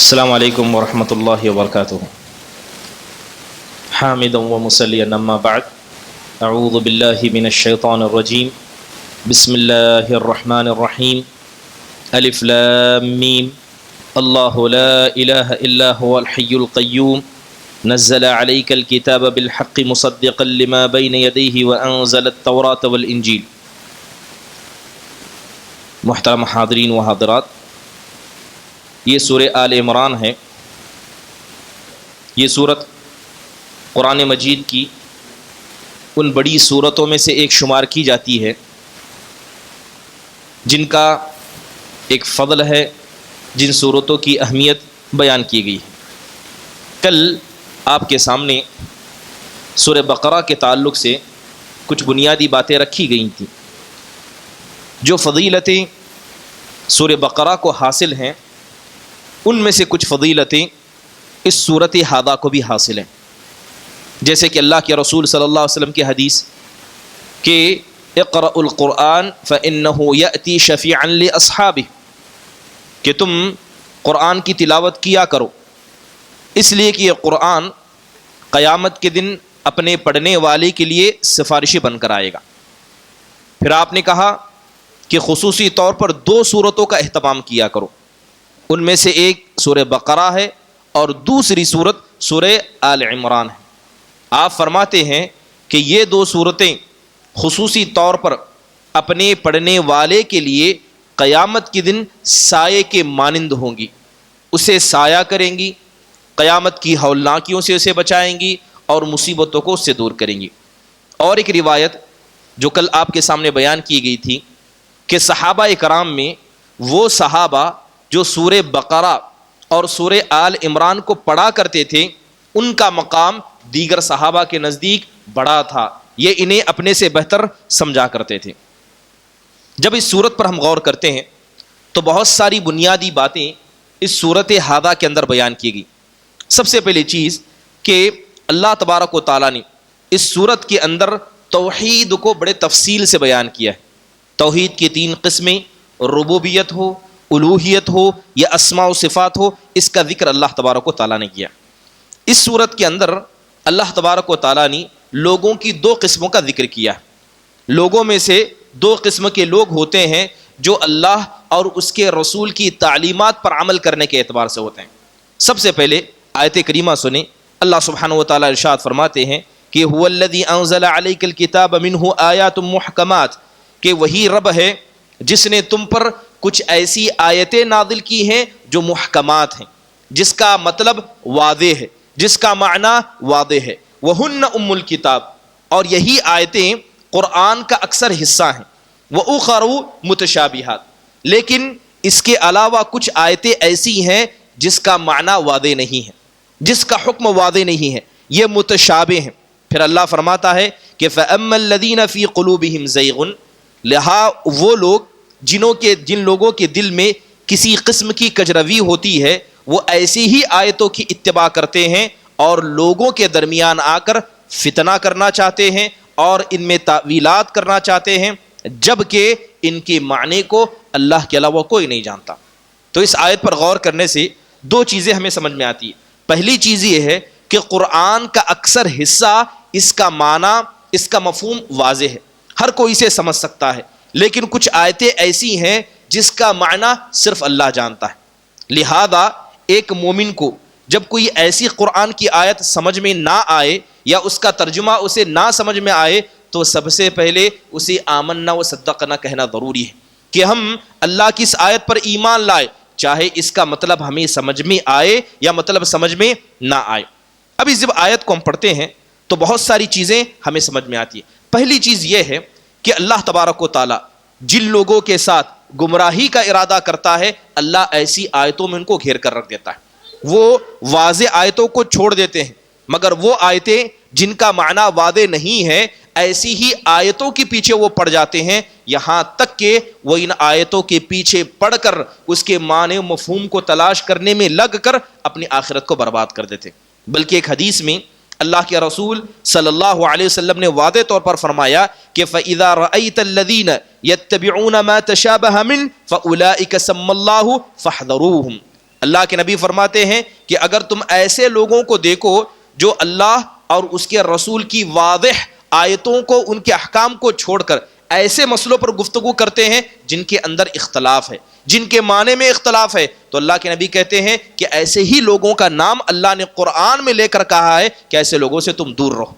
السلام علیکم ورحمۃ اللہ وبرکاتہ حامدا ومصلیا اما بعد اعوذ باللہ من الشیطان الرجیم بسم اللہ الرحمن الرحیم الف لام میم اللہ لا الہ الا هو الحی القیوم نزل علیک الکتاب بالحق مصدقا لما بین یدیہ وانزل التوراۃ والانجیل۔ محترم حاضرین و حاضرات، یہ سورہ آل عمران ہے۔ یہ سورت قرآن مجید کی ان بڑی سورتوں میں سے ایک شمار کی جاتی ہے جن کا ایک فضل ہے، جن سورتوں کی اہمیت بیان کی گئی ہے۔ کل آپ کے سامنے سورہ بقرہ کے تعلق سے کچھ بنیادی باتیں رکھی گئی تھیں۔ جو فضیلتیں سورہ بقرہ کو حاصل ہیں ان میں سے کچھ فضیلتیں اس صورت ہادہ کو بھی حاصل ہیں، جیسے کہ اللہ کے رسول صلی اللہ علیہ وسلم کی حدیث کہ اقرأ القرآن فإنه يأتي شفیعا لأصحابہ، کہ تم قرآن کی تلاوت کیا کرو، اس لیے کہ یہ قرآن قیامت کے دن اپنے پڑھنے والے کے لیے سفارشی بن کر آئے گا۔ پھر آپ نے کہا کہ خصوصی طور پر دو صورتوں کا اہتمام کیا کرو، ان میں سے ایک سورہ بقرہ ہے اور دوسری صورت سورہ آل عمران ہے۔ آپ فرماتے ہیں کہ یہ دو صورتیں خصوصی طور پر اپنے پڑھنے والے کے لیے قیامت کے دن سائے کے مانند ہوں گی، اسے سایہ کریں گی، قیامت کی ہولناکیوں سے اسے بچائیں گی اور مصیبتوں کو اس سے دور کریں گی۔ اور ایک روایت جو کل آپ کے سامنے بیان کی گئی تھی کہ صحابہ کرام میں وہ صحابہ جو سورہ بقرہ اور سورہ آل عمران کو پڑھا کرتے تھے ان کا مقام دیگر صحابہ کے نزدیک بڑا تھا، یہ انہیں اپنے سے بہتر سمجھا کرتے تھے۔ جب اس صورت پر ہم غور کرتے ہیں تو بہت ساری بنیادی باتیں اس صورت ہادہ کے اندر بیان کی گئی۔ سب سے پہلی چیز کہ اللہ تبارک و تعالیٰ نے اس صورت کے اندر توحید کو بڑے تفصیل سے بیان کیا ہے۔ توحید کی تین قسمیں، ربوبیت ہو، الوہیت ہو یا اسماء و صفات ہو، اس کا ذکر اللہ تبارک و تعالیٰ نے کیا۔ اس صورت کے اندر اللہ تبارک و تعالیٰ نے لوگوں کی دو قسموں کا ذکر کیا۔ لوگوں میں سے دو قسم کے لوگ ہوتے ہیں جو اللہ اور اس کے رسول کی تعلیمات پر عمل کرنے کے اعتبار سے ہوتے ہیں۔ سب سے پہلے آیت کریمہ سنیں، اللہ سبحانہ و تعالیٰ ارشاد فرماتے ہیں کہ هو الذی انزل علیک الکتاب منہ آیات محکمات، کہ وہی رب ہے جس نے تم پر کچھ ایسی آیتیں نازل کی ہیں جو محکمات ہیں، جس کا مطلب واضح ہے، جس کا معنی واضح ہے۔ وہن ام الکتاب، اور یہی آیتیں قرآن کا اکثر حصہ ہیں۔ وَأُخَرُ متشابہات، لیکن اس کے علاوہ کچھ آیتیں ایسی ہیں جس کا معنی واضح نہیں ہے، جس کا حکم واضح نہیں ہے، یہ متشابہ ہیں۔ پھر اللہ فرماتا ہے کہ فَأَمَّا الَّذِينَ فِي قُلُوبِهِمْ زَيْغٌ، لہٰذا وہ لوگ جن لوگوں کے دل میں کسی قسم کی کجروی ہوتی ہے وہ ایسی ہی آیتوں کی اتباع کرتے ہیں اور لوگوں کے درمیان آ کر فتنہ کرنا چاہتے ہیں اور ان میں تعویلات کرنا چاہتے ہیں، جبکہ ان کے معنی کو اللہ کے علاوہ کوئی نہیں جانتا۔ تو اس آیت پر غور کرنے سے دو چیزیں ہمیں سمجھ میں آتی ہیں۔ پہلی چیز یہ ہے کہ قرآن کا اکثر حصہ، اس کا معنی، اس کا مفہوم واضح ہے، ہر کوئی اسے سمجھ سکتا ہے، لیکن کچھ آیتیں ایسی ہیں جس کا معنی صرف اللہ جانتا ہے۔ لہذا ایک مومن کو جب کوئی ایسی قرآن کی آیت سمجھ میں نہ آئے یا اس کا ترجمہ اسے نہ سمجھ میں آئے تو سب سے پہلے اسے آمنا و صدقنا کہنا ضروری ہے کہ ہم اللہ کی اس آیت پر ایمان لائے، چاہے اس کا مطلب ہمیں سمجھ میں آئے یا مطلب سمجھ میں نہ آئے۔ ابھی جب آیت کو ہم پڑھتے ہیں تو بہت ساری چیزیں ہمیں سمجھ میں آتی ہیں۔ پہلی چیز یہ ہے کہ اللہ تبارک و تعالیٰ جن لوگوں کے ساتھ گمراہی کا ارادہ کرتا ہے اللہ ایسی آیتوں میں ان کو گھیر کر رکھ دیتا ہے۔ وہ واضح آیتوں کو چھوڑ دیتے ہیں، مگر وہ آیتیں جن کا معنی واضح نہیں ہے ایسی ہی آیتوں کے پیچھے وہ پڑ جاتے ہیں، یہاں تک کہ وہ ان آیتوں کے پیچھے پڑھ کر اس کے معنی و مفہوم کو تلاش کرنے میں لگ کر اپنی آخرت کو برباد کر دیتے۔ بلکہ ایک حدیث میں اللہ کے رسول صلی اللہ علیہ وسلم نے واضح طور پر فرمایا کہ فَإِذَا رَأَيْتَ الَّذِينَ يَتَّبِعُونَ مَا تَشَابَهَ مِنْهُ فَأُولَئِكَ سَمَّى اللَّهُ فَاحْذَرُوهُمْ، اللہ کے نبی فرماتے ہیں کہ اگر تم ایسے لوگوں کو دیکھو جو اللہ اور اس کے رسول کی واضح آیتوں کو، ان کے احکام کو چھوڑ کر ایسے مسئلوں پر گفتگو کرتے ہیں جن کے اندر اختلاف ہے، جن کے معنی میں اختلاف ہے، تو اللہ کے نبی کہتے ہیں کہ ایسے ہی لوگوں کا نام اللہ نے قرآن میں لے کر کہا ہے کہ ایسے لوگوں سے تم دور رہو.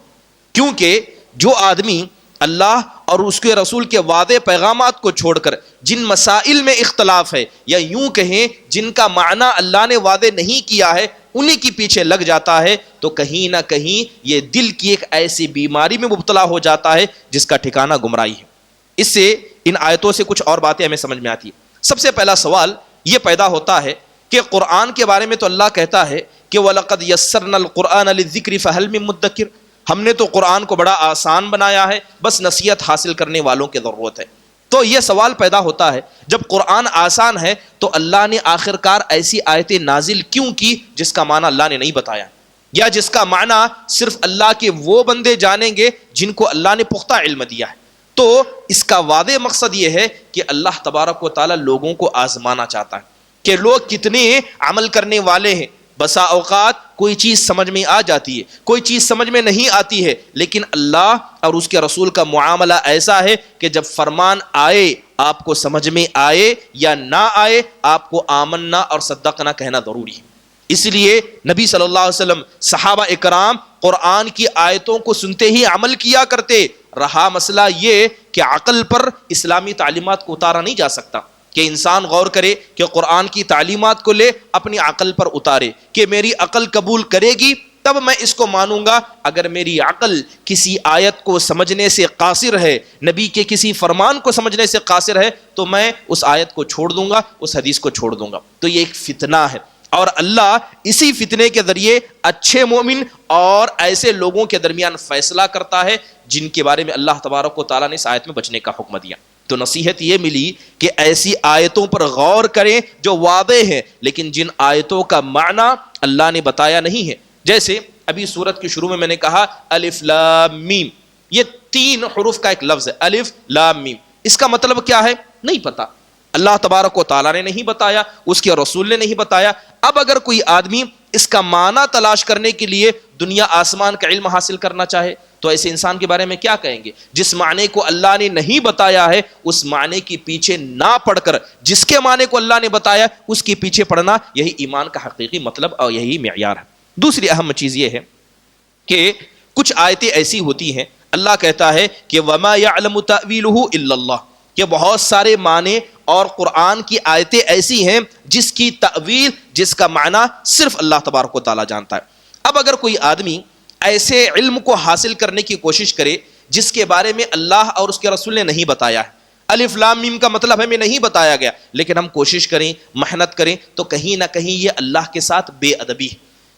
کیونکہ جو آدمی اللہ اور اس کے رسول کے واضح پیغامات کو چھوڑ کر جن مسائل میں اختلاف ہے، یا یوں کہیں جن کا معنی اللہ نے واضح نہیں کیا ہے، انہی کے پیچھے لگ جاتا ہے، تو کہیں نہ کہیں یہ دل کی ایک ایسی بیماری میں مبتلا ہو جاتا ہے جس کا ٹھکانہ گمراہی ہے. اس سے ان آیتوں سے کچھ اور باتیں ہمیں سمجھ میں آتی ہیں. سب سے پہلا سوال یہ پیدا ہوتا ہے کہ قرآن کے بارے میں تو اللہ کہتا ہے کہ وَلَقَدْ يَسَّرْنَا الْقُرْآنَ لِلذِّكْرِ فَهَلْ مِن مُدَّكِرٍ، ہم نے تو قرآن کو بڑا آسان بنایا ہے، بس نصیحت حاصل کرنے والوں کی ضرورت ہے. تو یہ سوال پیدا ہوتا ہے جب قرآن آسان ہے تو اللہ نے آخرکار ایسی آیتیں نازل کیوں کی جس کا معنی اللہ نے نہیں بتایا، یا جس کا معنی صرف اللہ کے وہ بندے جانیں گے جن کو اللہ نے پختہ علم دیا ہے. تو اس کا واضح مقصد یہ ہے کہ اللہ تبارک و تعالی لوگوں کو آزمانا چاہتا ہے کہ لوگ کتنے عمل کرنے والے ہیں. بسا اوقات کوئی چیز سمجھ میں آ جاتی ہے، کوئی چیز سمجھ میں نہیں آتی ہے، لیکن اللہ اور اس کے رسول کا معاملہ ایسا ہے کہ جب فرمان آئے آپ کو سمجھ میں آئے یا نہ آئے، آپ کو آمنا اور صدقنا کہنا ضروری ہے. اس لیے نبی صلی اللہ علیہ وسلم، صحابہ اکرام قرآن کی آیتوں کو سنتے ہی عمل کیا کرتے. رہا مسئلہ یہ کہ عقل پر اسلامی تعلیمات کو اتارا نہیں جا سکتا، کہ انسان غور کرے کہ قرآن کی تعلیمات کو لے اپنی عقل پر اتارے کہ میری عقل قبول کرے گی تب میں اس کو مانوں گا. اگر میری عقل کسی آیت کو سمجھنے سے قاصر ہے، نبی کے کسی فرمان کو سمجھنے سے قاصر ہے، تو میں اس آیت کو چھوڑ دوں گا، اس حدیث کو چھوڑ دوں گا. تو یہ ایک فتنہ ہے، اور اللہ اسی فتنے کے ذریعے اچھے مومن اور ایسے لوگوں کے درمیان فیصلہ کرتا ہے جن کے بارے میں اللہ تبارک و تعالیٰ نے اس آیت میں بچنے کا حکم دیا. تو نصیحت یہ ملی کہ ایسی آیتوں پر غور کریں جو واضح ہیں لیکن جن آیتوں کا معنی اللہ نے بتایا نہیں ہے. جیسے ابھی سورت کی شروع میں نے کہا الف لام میم، یہ 3 حروف کا ایک لفظ ہے، الف لام میم. اس کا مطلب کیا ہے نہیں پتا، اللہ تبارک و تعالیٰ نے نہیں بتایا، اس کے رسول نے نہیں بتایا. اب اگر کوئی آدمی اس کا معنی تلاش کرنے کے لیے دنیا آسمان کا علم حاصل کرنا چاہے تو ایسے انسان کے بارے میں کیا کہیں گے؟ جس معنی کو اللہ نے نہیں بتایا ہے اس معنی کے پیچھے نہ پڑھ کر جس کے معنی کو اللہ نے بتایا اس کے پیچھے پڑھنا، یہی ایمان کا حقیقی مطلب اور یہی معیار ہے. دوسری اہم چیز یہ ہے کہ کچھ آیتیں ایسی ہوتی ہیں اللہ کہتا ہے کہ وَمَا يَعْلَمُ تَأْوِيلُهُ إِلَّا اللَّهُ، کہ بہت سارے معنی اور قرآن کی آیتیں ایسی ہیں جس کی تأویل، جس کا معنی صرف اللہ تبارک و تعالیٰ جانتا ہے. اب اگر کوئی آدمی ایسے علم کو حاصل کرنے کی کوشش کرے جس کے بارے میں اللہ اور اس کے رسول نے نہیں بتایا ہے، الف لام میم کا مطلب ہمیں نہیں بتایا گیا، لیکن ہم کوشش کریں، محنت کریں، تو کہیں نہ کہیں یہ اللہ کے ساتھ بے ادبی ہے.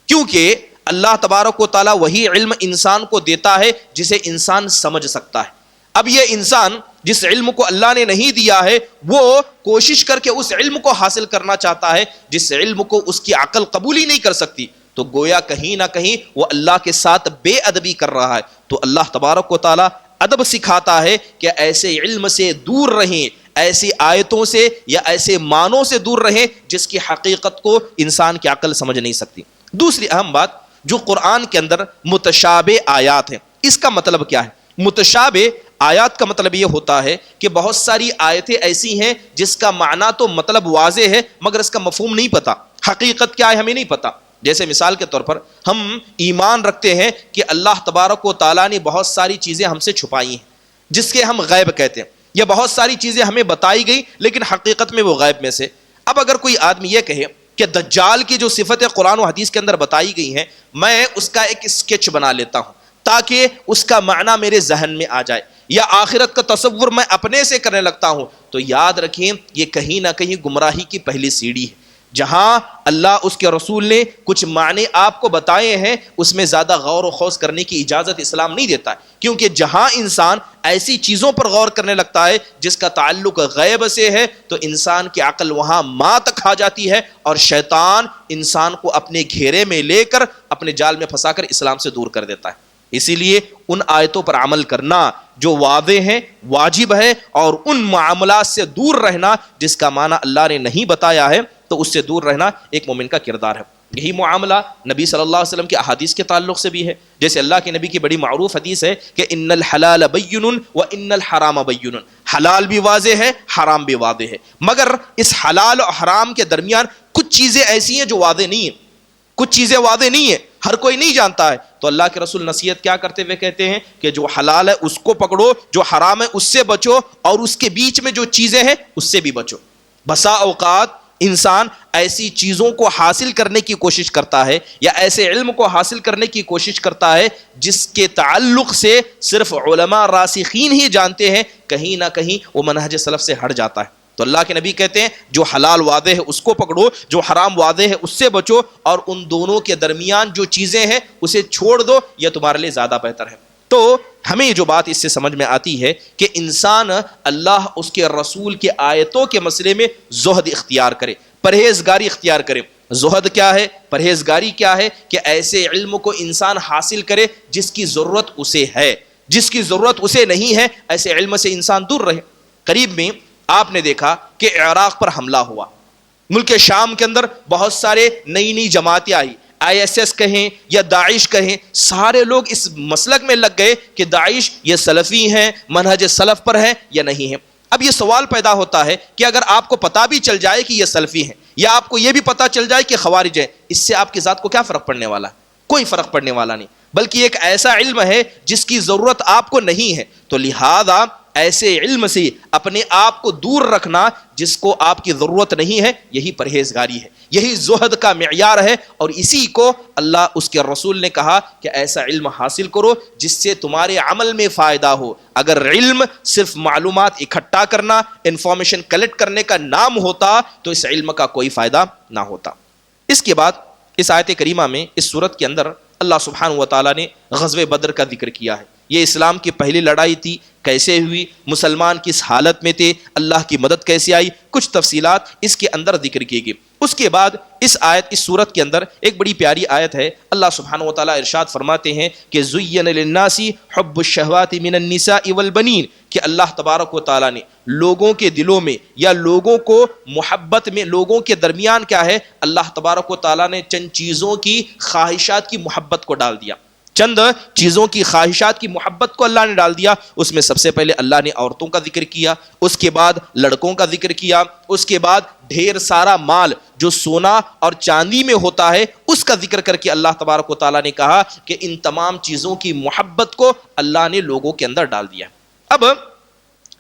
کیونکہ اللہ تبارک و تعالیٰ وہی علم انسان کو دیتا ہے جسے انسان سمجھ سکتا ہے. اب یہ انسان جس علم کو اللہ نے نہیں دیا ہے وہ کوشش کر کے اس علم کو حاصل کرنا چاہتا ہے جس علم کو اس کی عقل قبول ہی نہیں کر سکتی، تو گویا کہیں نہ کہیں وہ اللہ کے ساتھ بے ادبی کر رہا ہے. تو اللہ تبارک و تعالیٰ ادب سکھاتا ہے کہ ایسے علم سے دور رہیں، ایسی آیتوں سے یا ایسے معنوں سے دور رہیں جس کی حقیقت کو انسان کی عقل سمجھ نہیں سکتی. دوسری اہم بات، جو قرآن کے اندر متشابہ آیات ہیں، اس کا مطلب کیا ہے؟ متشابہ آیات کا مطلب یہ ہوتا ہے کہ بہت ساری آیتیں ایسی ہیں جس کا معنی تو مطلب واضح ہے مگر اس کا مفہوم نہیں پتا، حقیقت کیا ہے ہمیں نہیں پتا. جیسے مثال کے طور پر ہم ایمان رکھتے ہیں کہ اللہ تبارک و تعالیٰ نے بہت ساری چیزیں ہم سے چھپائی ہیں جس کے ہم غیب کہتے ہیں، یا بہت ساری چیزیں ہمیں بتائی گئی لیکن حقیقت میں وہ غیب میں سے. اب اگر کوئی آدمی یہ کہے کہ دجال کی جو صفتیں قرآن و حدیث کے اندر بتائی گئی ہیں میں اس کا ایک اسکیچ بنا لیتا ہوں تاکہ اس کا معنی میرے ذہن میں آ جائے، یا آخرت کا تصور میں اپنے سے کرنے لگتا ہوں، تو یاد رکھیں یہ کہیں نہ کہیں گمراہی کی پہلی سیڑھی ہے. جہاں اللہ اس کے رسول نے کچھ معنی آپ کو بتائے ہیں اس میں زیادہ غور و خوض کرنے کی اجازت اسلام نہیں دیتا ہے، کیونکہ جہاں انسان ایسی چیزوں پر غور کرنے لگتا ہے جس کا تعلق غیب سے ہے تو انسان کی عقل وہاں ماں تک کھا جاتی ہے اور شیطان انسان کو اپنے گھیرے میں لے کر اپنے جال میں پھنسا کر اسلام سے دور کر دیتا ہے. اسی لیے ان آیتوں پر عمل کرنا جو واضح ہیں واجب ہے، اور ان معاملات سے دور رہنا جس کا معنی اللہ نے نہیں بتایا ہے. تو تو اس سے دور رہنا ایک مومن کا کردار ہے۔ یہی معاملہ نبی صلی اللہ علیہ وسلم کی احادیث کے تعلق سے بھی ہے، جیسے اللہ کے نبی کی بڑی معروف حدیث ہے کہ ان الحلال بین و ان الحرام بین، حلال بھی واضح ہے، حرام بھی واضح ہے، مگر اس حلال اور حرام کے درمیان کچھ چیزیں ایسی ہیں جو واضح نہیں ہیں، کچھ چیزیں واضح نہیں ہیں، ہر کوئی نہیں جانتا ہے۔ تو اللہ کے رسول نصیحت کیا کرتے ہوئے کہتے ہیں کہ جو حلال ہے اس کو پکڑو، جو حرام ہے اس سے بچو، اور اس کے بیچ میں جو چیزیں ہیں اس سے بھی بچو۔ بسا اوقات انسان ایسی چیزوں کو حاصل کرنے کی کوشش کرتا ہے یا ایسے علم کو حاصل کرنے کی کوشش کرتا ہے جس کے تعلق سے صرف علماء راسخین ہی جانتے ہیں، کہیں نہ کہیں وہ منہج سلف سے ہٹ جاتا ہے۔ تو اللہ کے نبی کہتے ہیں جو حلال واضح ہے اس کو پکڑو، جو حرام واضح ہے اس سے بچو، اور ان دونوں کے درمیان جو چیزیں ہیں اسے چھوڑ دو، یہ تمہارے لیے زیادہ بہتر ہے۔ تو ہمیں جو بات اس سے سمجھ میں آتی ہے کہ انسان اللہ اس کے رسول کے آیتوں کے مسئلے میں زہد اختیار کرے، پرہیزگاری اختیار کرے۔ زہد کیا ہے؟ پرہیزگاری کیا ہے؟ کہ ایسے علم کو انسان حاصل کرے جس کی ضرورت اسے ہے، جس کی ضرورت اسے نہیں ہے ایسے علم سے انسان دور رہے۔ قریب میں آپ نے دیکھا کہ عراق پر حملہ ہوا، ملک شام کے اندر بہت سارے نئی نئی جماعتیں آئی، ISS کہیں یا داعش کہیں، سارے لوگ اس مسلک میں لگ گئے کہ داعش یہ سلفی ہیں، منہج سلف پر ہے یا نہیں ہے۔ اب یہ سوال پیدا ہوتا ہے کہ اگر آپ کو پتہ بھی چل جائے کہ یہ سلفی ہیں، یا آپ کو یہ بھی پتہ چل جائے کہ خوارج ہیں، اس سے آپ کی ذات کو کیا فرق پڑنے والا ہے؟ کوئی فرق پڑنے والا نہیں، بلکہ ایک ایسا علم ہے جس کی ضرورت آپ کو نہیں ہے۔ تو لہذا ایسے علم سے اپنے آپ کو دور رکھنا جس کو آپ کی ضرورت نہیں ہے، یہی پرہیزگاری ہے، یہی زہد کا معیار ہے، اور اسی کو اللہ اس کے رسول نے کہا کہ ایسا علم حاصل کرو جس سے تمہارے عمل میں فائدہ ہو۔ اگر علم صرف معلومات اکٹھا کرنا، انفارمیشن کلیکٹ کرنے کا نام ہوتا تو اس علم کا کوئی فائدہ نہ ہوتا۔ اس کے بعد اس آیت کریمہ میں اس سورت کے اندر اللہ سبحانہ و تعالیٰ نے غزوہ بدر کا ذکر کیا ہے۔ یہ اسلام کی پہلی لڑائی تھی، کیسے ہوئی، مسلمان کس حالت میں تھے، اللہ کی مدد کیسے آئی، کچھ تفصیلات اس کے اندر ذکر کی گئی۔ اس کے بعد اس آیت، اس سورت کے اندر ایک بڑی پیاری آیت ہے، اللہ سبحانہ و تعالیٰ ارشاد فرماتے ہیں کہ زُيِّنَ لِلنَّاسِ حُبُّ الشَّهَوَاتِ مِنَ النِّسَاءِ وَالْبَنِينَ، کہ اللہ تبارک و تعالیٰ نے لوگوں کے دلوں میں یا لوگوں کو محبت میں، لوگوں کے درمیان کیا ہے، اللہ تبارک و تعالیٰ نے چند چیزوں کی خواہشات کی محبت کو ڈال دیا، چند چیزوں کی خواہشات کی محبت کو اللہ نے ڈال دیا۔ اس میں سب سے پہلے اللہ نے عورتوں کا ذکر کیا، اس کے بعد لڑکوں کا ذکر کیا، اس کے بعد ڈھیر سارا مال جو سونا اور چاندی میں ہوتا ہے اس کا ذکر کر کے اللہ تبارک و تعالیٰ نے کہا کہ ان تمام چیزوں کی محبت کو اللہ نے لوگوں کے اندر ڈال دیا۔ اب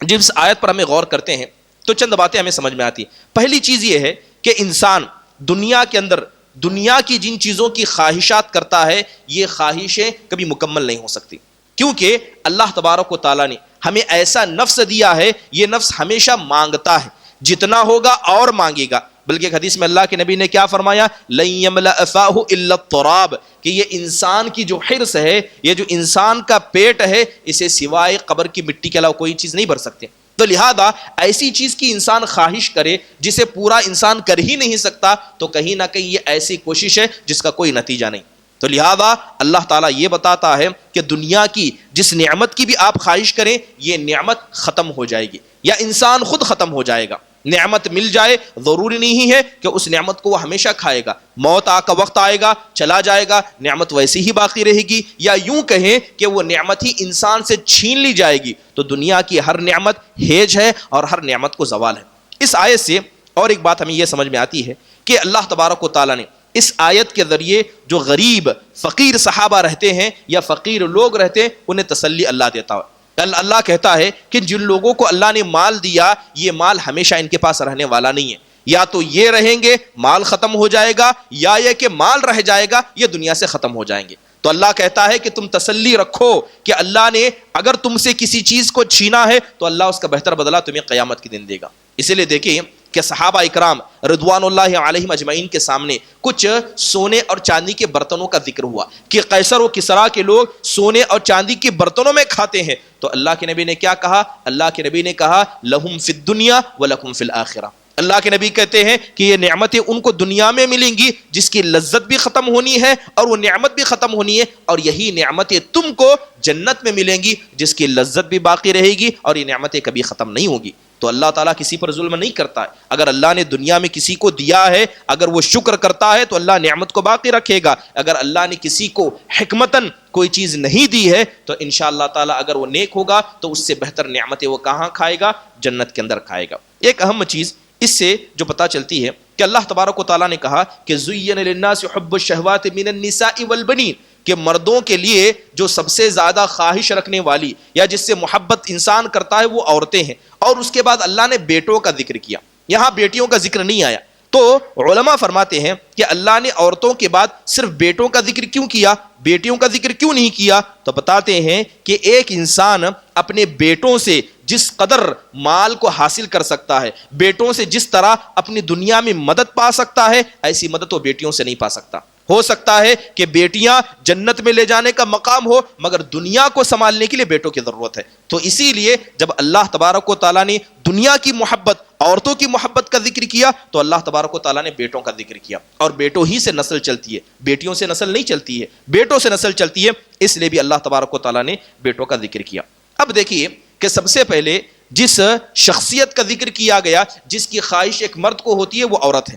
جب اس آیت پر ہمیں غور کرتے ہیں تو چند باتیں ہمیں سمجھ میں آتی ہیں۔ پہلی چیز یہ ہے کہ انسان دنیا کے اندر دنیا کی جن چیزوں کی خواہشات کرتا ہے، یہ خواہشیں کبھی مکمل نہیں ہو سکتی، کیونکہ اللہ تبارک و تعالیٰ نے ہمیں ایسا نفس دیا ہے، یہ نفس ہمیشہ مانگتا ہے، جتنا ہوگا اور مانگے گا۔ بلکہ ایک حدیث میں اللہ کے نبی نے کیا فرمایا، لَن يَمْلَأَ فَاهُ إِلَّا التُّرَابُ، کہ یہ انسان کی جو حرص ہے، یہ جو انسان کا پیٹ ہے، اسے سوائے قبر کی مٹی کے علاوہ کوئی چیز نہیں بھر سکتے۔ تو لہذا ایسی چیز کی انسان خواہش کرے جسے پورا انسان کر ہی نہیں سکتا، تو کہیں نہ کہیں یہ ایسی کوشش ہے جس کا کوئی نتیجہ نہیں۔ تو لہذا اللہ تعالیٰ یہ بتاتا ہے کہ دنیا کی جس نعمت کی بھی آپ خواہش کریں، یہ نعمت ختم ہو جائے گی یا انسان خود ختم ہو جائے گا۔ نعمت مل جائے ضروری نہیں ہے کہ اس نعمت کو وہ ہمیشہ کھائے گا، موت کا وقت آئے گا، چلا جائے گا، نعمت ویسی ہی باقی رہے گی، یا یوں کہیں کہ وہ نعمت ہی انسان سے چھین لی جائے گی۔ تو دنیا کی ہر نعمت ہیج ہے اور ہر نعمت کو زوال ہے۔ اس آیت سے اور ایک بات ہمیں یہ سمجھ میں آتی ہے کہ اللہ تبارک و تعالیٰ نے اس آیت کے ذریعے جو غریب فقیر صحابہ رہتے ہیں یا فقیر لوگ رہتے ہیں انہیں تسلی اللہ دیتا ہے۔ اللہ کہتا ہے کہ جن لوگوں کو اللہ نے مال دیا، یہ مال ہمیشہ ان کے پاس رہنے والا نہیں ہے، یا تو یہ رہیں گے مال ختم ہو جائے گا، یا یہ کہ مال رہ جائے گا یہ دنیا سے ختم ہو جائیں گے۔ تو اللہ کہتا ہے کہ تم تسلی رکھو کہ اللہ نے اگر تم سے کسی چیز کو چھینا ہے تو اللہ اس کا بہتر بدلہ تمہیں قیامت کے دن دے گا۔ اسی لیے دیکھیں کہ صحابہ اکرام رضوان اللہ علیہم اجمعین کے سامنے کچھ سونے اور چاندی کے برتنوں کا ذکر ہوا کہ قیصر و کسریٰ کے لوگ سونے اور چاندی کے برتنوں میں کھاتے ہیں، تو اللہ کے نبی نے کیا کہا؟ اللہ کے نبی نے کہا لہم فی الدنیا ولکم فی الآخرہ۔ اللہ کے نبی کہتے ہیں کہ یہ نعمتیں ان کو دنیا میں ملیں گی جس کی لذت بھی ختم ہونی ہے اور وہ نعمت بھی ختم ہونی ہے، اور یہی نعمتیں تم کو جنت میں ملیں گی جس کی لذت بھی باقی رہے گی اور یہ نعمتیں کبھی ختم نہیں ہوگی۔ تو اللہ تعالیٰ کسی پر ظلم نہیں کرتا ہے. اگر اللہ نے دنیا میں کسی کو دیا ہے، اگر وہ شکر کرتا ہے تو اللہ نعمت کو باقی رکھے گا. اگر اللہ نے کسی کو حکمتاً کوئی چیز نہیں دی ہے تو انشاءاللہ تعالیٰ اگر وہ نیک ہوگا تو اس سے بہتر نعمتیں وہ کہاں کھائے گا؟ جنت کے اندر کھائے گا. ایک اہم چیز اس سے جو پتہ چلتی ہے کہ اللہ تبارک و تعالیٰ نے کہا کہ زُيِّنَ لِلنَّاسِ حُبُّ الشَّهَوَاتِ مِنَ النِّسَاءِ وَالْبَنِينَ، کہ مردوں کے لیے جو سب سے زیادہ خواہش رکھنے والی یا جس سے محبت انسان کرتا ہے وہ عورتیں ہیں. اور اس کے بعد اللہ نے بیٹوں کا ذکر کیا، یہاں بیٹیوں کا ذکر نہیں آیا. تو علماء فرماتے ہیں کہ اللہ نے عورتوں کے بعد صرف بیٹوں کا ذکر کیوں کیا، بیٹیوں کا ذکر کیوں نہیں کیا؟ تو بتاتے ہیں کہ ایک انسان اپنے بیٹوں سے جس قدر مال کو حاصل کر سکتا ہے، بیٹوں سے جس طرح اپنی دنیا میں مدد پا سکتا ہے، ایسی مدد وہ بیٹیوں سے نہیں پا سکتا. ہو سکتا ہے کہ بیٹیاں جنت میں لے جانے کا مقام ہو، مگر دنیا کو سنبھالنے کے لیے بیٹوں کی ضرورت ہے. تو اسی لیے جب اللہ تبارک و تعالیٰ نے دنیا کی محبت، عورتوں کی محبت کا ذکر کیا تو اللہ تبارک و تعالیٰ نے بیٹوں کا ذکر کیا. اور بیٹوں ہی سے نسل چلتی ہے، بیٹیوں سے نسل نہیں چلتی ہے، بیٹوں سے نسل چلتی ہے. اس لیے بھی اللہ تبارک و تعالیٰ نے بیٹوں کا ذکر کیا. اب دیکھیے کہ سب سے پہلے جس شخصیت کا ذکر کیا گیا جس کی خواہش ایک مرد کو ہوتی ہے وہ عورت ہے.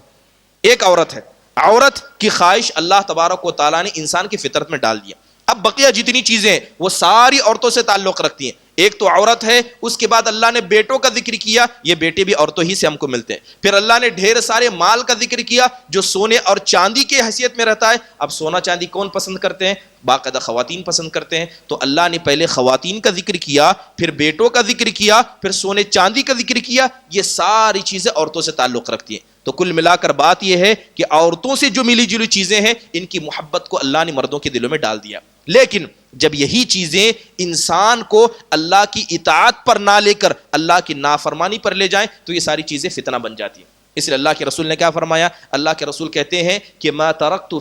ایک عورت ہے. عورت کی خواہش اللہ تبارک و تعالیٰ نے انسان کی فطرت میں ڈال دیا. اب بقیہ جتنی چیزیں ہیں وہ ساری عورتوں سے تعلق رکھتی ہیں. ایک تو عورت ہے، اس کے بعد اللہ نے بیٹوں کا ذکر کیا، یہ بیٹے بھی عورتوں ہی سے ہم کو ملتے ہیں. پھر اللہ نے ڈھیر سارے مال کا ذکر کیا جو سونے اور چاندی کے حیثیت میں رہتا ہے. اب سونا چاندی کون پسند کرتے ہیں؟ باقاعدہ خواتین پسند کرتے ہیں. تو اللہ نے پہلے خواتین کا ذکر کیا، پھر بیٹوں کا ذکر کیا، پھر سونے چاندی کا ذکر کیا. یہ ساری چیزیں عورتوں سے تعلق رکھتی ہیں. تو کل ملا کر بات یہ ہے کہ عورتوں سے جو ملی جلی چیزیں ہیں ان کی محبت کو اللہ نے مردوں کے دلوں میں ڈال دیا. لیکن جب یہی چیزیں انسان کو اللہ کی اطاعت پر نہ لے کر اللہ کی نافرمانی پر لے جائیں تو یہ ساری چیزیں فتنہ بن جاتی ہیں. اس لیے اللہ کے رسول نے کیا فرمایا؟ اللہ کے رسول کہتے ہیں کہ ما ترکت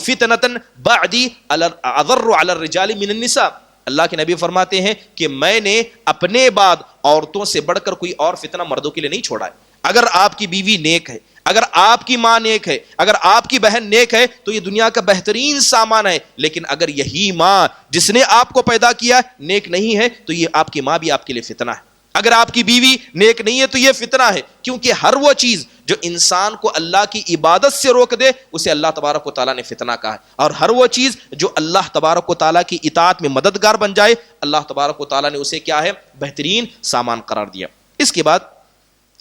فتنة بعدی اضر علی الرجال من النساء. اللہ کے نبی فرماتے ہیں کہ میں نے اپنے بعد عورتوں سے بڑھ کر کوئی اور فتنہ مردوں کے لیے نہیں چھوڑا ہے. اگر آپ کی بیوی نیک ہے، اگر آپ کی ماں نیک ہے، اگر آپ کی بہن نیک ہے تو یہ دنیا کا بہترین سامان ہے. لیکن اگر یہی ماں جس نے آپ کو پیدا کیا نیک نہیں ہے تو یہ آپ کی ماں بھی آپ کے لیے فتنہ ہے. اگر آپ کی بیوی نیک نہیں ہے تو یہ فتنہ ہے. کیونکہ ہر وہ چیز جو انسان کو اللہ کی عبادت سے روک دے اسے اللہ تبارک و تعالیٰ نے فتنہ کہا ہے. اور ہر وہ چیز جو اللہ تبارک و تعالیٰ کی اطاعت میں مددگار بن جائے اللہ تبارک و تعالیٰ نے اسے کیا ہے؟ بہترین سامان قرار دیا. اس کے بعد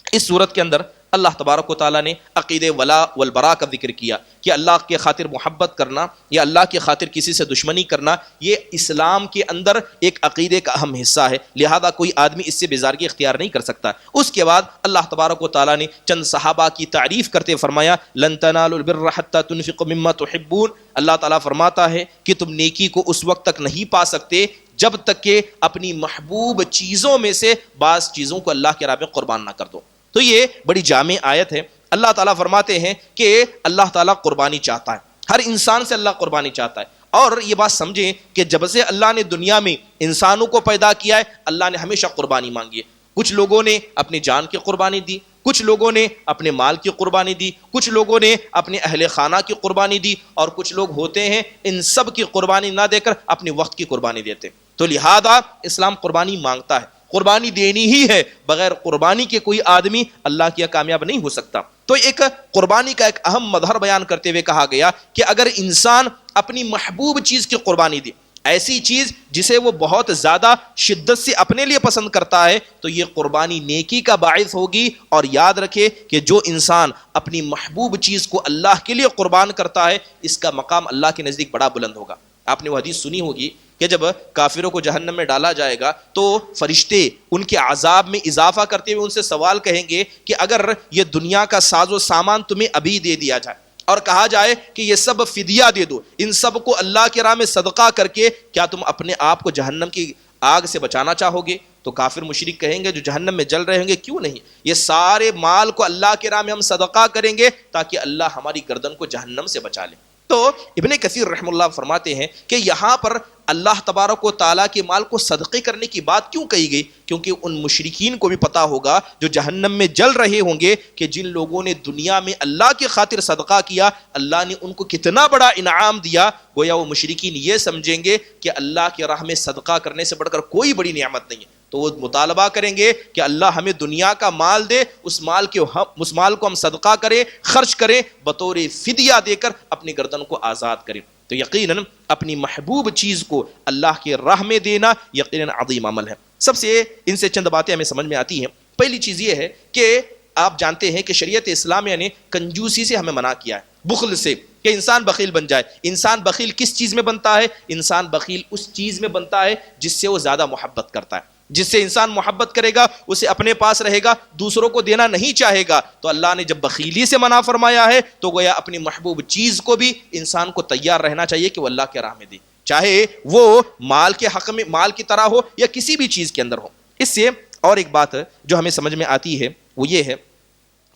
اس صورت کے اندر اللہ تبارک و تعالیٰ نے عقیدے ولا والبراء کا ذکر کیا کہ اللہ کے خاطر محبت کرنا یا اللہ کے خاطر کسی سے دشمنی کرنا یہ اسلام کے اندر ایک عقیدے کا اہم حصہ ہے. لہذا کوئی آدمی اس سے بیزارگی اختیار نہیں کر سکتا. اس کے بعد اللہ تبارک و تعالیٰ نے چند صحابہ کی تعریف کرتے فرمایا لن تنالوا البر حتى تنفقوا مما تحبون. اللہ تعالیٰ فرماتا ہے کہ تم نیکی کو اس وقت تک نہیں پا سکتے جب تک کہ اپنی محبوب چیزوں میں سے بعض چیزوں کو اللہ کے راہ میں قربان نہ کر دو. تو یہ بڑی جامع آیت ہے. اللہ تعالیٰ فرماتے ہیں کہ اللہ تعالیٰ قربانی چاہتا ہے، ہر انسان سے اللہ قربانی چاہتا ہے. اور یہ بات سمجھیں کہ جب سے اللہ نے دنیا میں انسانوں کو پیدا کیا ہے اللہ نے ہمیشہ قربانی مانگی ہے. کچھ لوگوں نے اپنی جان کی قربانی دی، کچھ لوگوں نے اپنے مال کی قربانی دی، کچھ لوگوں نے اپنے اہل خانہ کی قربانی دی، اور کچھ لوگ ہوتے ہیں ان سب کی قربانی نہ دے کر اپنے وقت کی قربانی دیتے. تو لہذا اسلام قربانی مانگتا ہے، قربانی دینی ہی ہے. بغیر قربانی کے کوئی آدمی اللہ کیا کامیاب نہیں ہو سکتا. تو ایک قربانی کا ایک اہم مظہر بیان کرتے ہوئے کہا گیا کہ اگر انسان اپنی محبوب چیز کی قربانی دے، ایسی چیز جسے وہ بہت زیادہ شدت سے اپنے لیے پسند کرتا ہے، تو یہ قربانی نیکی کا باعث ہوگی. اور یاد رکھے کہ جو انسان اپنی محبوب چیز کو اللہ کے لیے قربان کرتا ہے اس کا مقام اللہ کے نزدیک بڑا بلند ہوگا. آپ نے وہ حدیث سنی ہوگی کہ جب کافروں کو جہنم میں ڈالا جائے گا تو فرشتے ان کے عذاب میں اضافہ کرتے ہوئے ان سے سوال کہیں گے کہ اگر یہ دنیا کا ساز و سامان تمہیں ابھی دے دیا جائے اور کہا جائے کہ یہ سب فدیہ دے دو، ان سب کو اللہ کے راہ میں صدقہ کر کے کیا تم اپنے آپ کو جہنم کی آگ سے بچانا چاہو گے؟ تو کافر مشرک کہیں گے جو جہنم میں جل رہے ہوں گے کیوں نہیں، یہ سارے مال کو اللہ کے راہ میں ہم صدقہ کریں گے تاکہ اللہ ہماری گردن کو جہنم سے بچا لے. تو ابن کثیر رحم اللہ فرماتے ہیں کہ یہاں پر اللہ تبارک و تعالیٰ کے مال کو صدقے کرنے کی بات کیوں کہی گئی؟ کیونکہ ان مشرکین کو بھی پتا ہوگا جو جہنم میں جل رہے ہوں گے کہ جن لوگوں نے دنیا میں اللہ کی خاطر صدقہ کیا اللہ نے ان کو کتنا بڑا انعام دیا. گویا وہ مشرکین یہ سمجھیں گے کہ اللہ کی راہ میں صدقہ کرنے سے بڑھ کر کوئی بڑی نعمت نہیں ہے. تو وہ مطالبہ کریں گے کہ اللہ ہمیں دنیا کا مال دے، اس مال کو ہم صدقہ کریں، خرچ کریں، بطور فدیہ دے کر اپنی گردن کو آزاد کریں۔ تو یقیناً اپنی محبوب چیز کو اللہ کے راہ میں دینا یقیناً عظیم عمل ہے۔ سب سے ان سے چند باتیں ہمیں سمجھ میں آتی ہیں۔ پہلی چیز یہ ہے کہ آپ جانتے ہیں کہ شریعت اسلامیہ نے کنجوسی سے ہمیں منع کیا ہے، بخل سے، کہ انسان بخیل بن جائے۔ انسان بخیل کس چیز میں بنتا ہے؟ انسان بخیل اس چیز میں بنتا ہے جس سے وہ زیادہ محبت کرتا ہے۔ جس سے انسان محبت کرے گا اسے اپنے پاس رہے گا، دوسروں کو دینا نہیں چاہے گا۔ تو اللہ نے جب بخیلی سے منع فرمایا ہے تو گویا اپنی محبوب چیز کو بھی انسان کو تیار رہنا چاہیے کہ وہ اللہ کے راہ میں دے، چاہے وہ مال کے حق میں، مال کی طرح ہو یا کسی بھی چیز کے اندر ہو۔ اس سے اور ایک بات جو ہمیں سمجھ میں آتی ہے وہ یہ ہے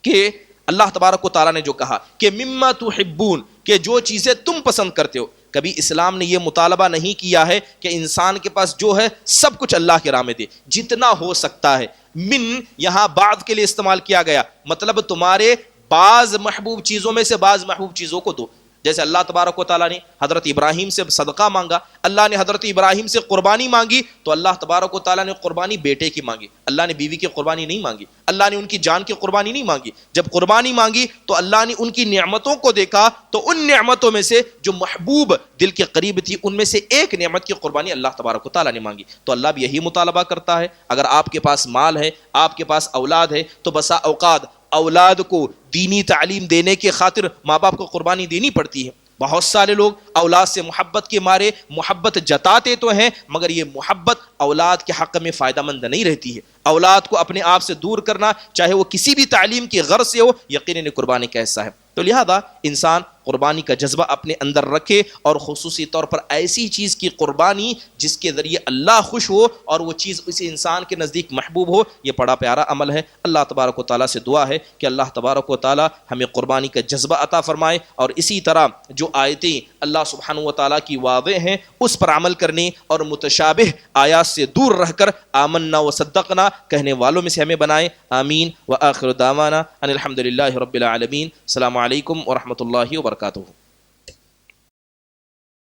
کہ اللہ تبارک و تعالیٰ نے جو کہا کہ مما تحبون، کہ جو چیزیں تم پسند کرتے ہو، کبھی اسلام نے یہ مطالبہ نہیں کیا ہے کہ انسان کے پاس جو ہے سب کچھ اللہ کے راہ میں دے، جتنا ہو سکتا ہے۔ من یہاں بعض کے لیے استعمال کیا گیا، مطلب تمہارے بعض محبوب چیزوں میں سے بعض محبوب چیزوں کو دو۔ جیسے اللہ تبارک و تعالیٰ نے حضرت ابراہیم سے صدقہ مانگا، اللہ نے حضرت ابراہیم سے قربانی مانگی، تو اللہ تبارک و تعالیٰ نے قربانی بیٹے کی مانگی، اللہ نے بیوی کی قربانی نہیں مانگی، اللہ نے ان کی جان کی قربانی نہیں مانگی۔ جب قربانی مانگی تو اللہ نے ان کی نعمتوں کو دیکھا، تو ان نعمتوں میں سے جو محبوب دل کے قریب تھی ان میں سے ایک نعمت کی قربانی اللہ تبارک و تعالیٰ نے مانگی۔ تو اللہ بھی یہی مطالبہ کرتا ہے، اگر آپ کے پاس مال ہے، آپ کے پاس اولاد ہے، تو بسا اوقات اولاد کو دینی تعلیم دینے کے خاطر ماں باپ کو قربانی دینی پڑتی ہے۔ بہت سارے لوگ اولاد سے محبت کے مارے محبت جتاتے تو ہیں، مگر یہ محبت اولاد کے حق میں فائدہ مند نہیں رہتی ہے۔ اولاد کو اپنے آپ سے دور کرنا، چاہے وہ کسی بھی تعلیم کی غرض سے ہو، یقیناً قربانی کا حصہ ہے۔ تو لہذا انسان قربانی کا جذبہ اپنے اندر رکھے، اور خصوصی طور پر ایسی چیز کی قربانی جس کے ذریعے اللہ خوش ہو اور وہ چیز اس انسان کے نزدیک محبوب ہو، یہ بڑا پیارا عمل ہے۔ اللہ تبارک و تعالیٰ سے دعا ہے کہ اللہ تبارک و تعالیٰ ہمیں قربانی کا جذبہ عطا فرمائے، اور اسی طرح جو آیتیں اللہ سبحانہ و تعالیٰ کی واضح ہیں اس پر عمل کرنے اور متشابہ آیات سے دور رہ کر آمنا و صدقنا کہنے والوں میں سے ہمیں بنائے۔ آمین۔ وآخر دعوانا ان الحمد للہ رب العالمین۔ السلام علیکم ورحمۃ اللہ وبرکاتہ۔